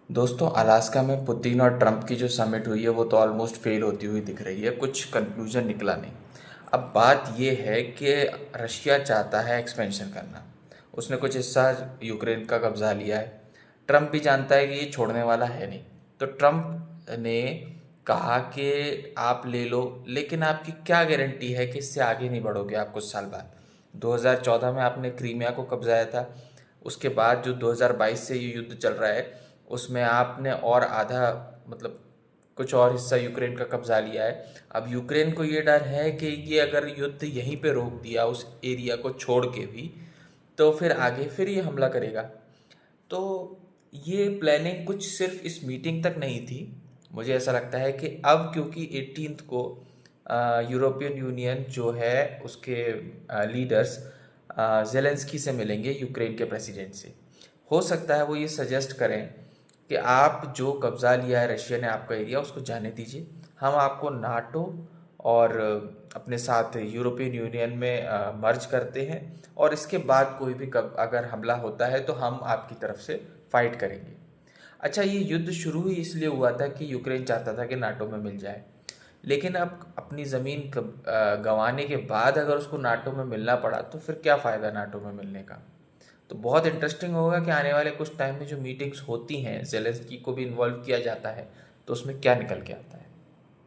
दोस्तों, अलास्का में पुतिन और ट्रंप की जो समिट हुई है वो तो ऑलमोस्ट फेल होती हुई दिख रही है। कुछ कंक्लूजन निकला नहीं। अब बात ये है कि रशिया चाहता है एक्सपेंशन करना। उसने कुछ हिस्सा यूक्रेन का कब्जा लिया है। ट्रंप भी जानता है कि ये छोड़ने वाला है नहीं। तो ट्रंप ने कहा कि आप ले लो, लेकिन आपकी क्या गारंटी है कि इससे आगे नहीं बढ़ोगे आप कुछ साल बाद। 2014 में आपने क्रीमिया को कब्जाया था। उसके बाद जो 2022 से ये युद्ध चल रहा है उसमें आपने और आधा, मतलब कुछ और हिस्सा यूक्रेन का कब्जा लिया है। अब यूक्रेन को ये डर है कि ये अगर युद्ध यहीं पे रोक दिया उस एरिया को छोड़ के भी, तो फिर आगे फिर ये हमला करेगा। तो ये प्लानिंग कुछ सिर्फ इस मीटिंग तक नहीं थी। मुझे ऐसा लगता है कि अब क्योंकि 18th को यूरोपियन यूनियन जो है उसके लीडर्स जेलेंस्की से मिलेंगे, यूक्रेन के प्रेसिडेंट से। हो सकता है वो ये सजेस्ट करें कि आप जो कब्ज़ा लिया है रशिया ने आपका एरिया, उसको जाने दीजिए। हम आपको नाटो और अपने साथ यूरोपियन यूनियन में मर्ज करते हैं, और इसके बाद कोई भी कब अगर हमला होता है तो हम आपकी तरफ से फाइट करेंगे। अच्छा, ये युद्ध शुरू ही इसलिए हुआ था कि यूक्रेन चाहता था कि नाटो में मिल जाए। लेकिन अब अपनी ज़मीन गंवाने के बाद अगर उसको नाटो में मिलना पड़ा तो फिर क्या फ़ायदा नाटो में मिलने का। तो बहुत इंटरेस्टिंग होगा कि आने वाले कुछ टाइम में जो मीटिंग्स होती हैं, जेलेंस्की को भी इन्वॉल्व किया जाता है, तो उसमें क्या निकल के आता है।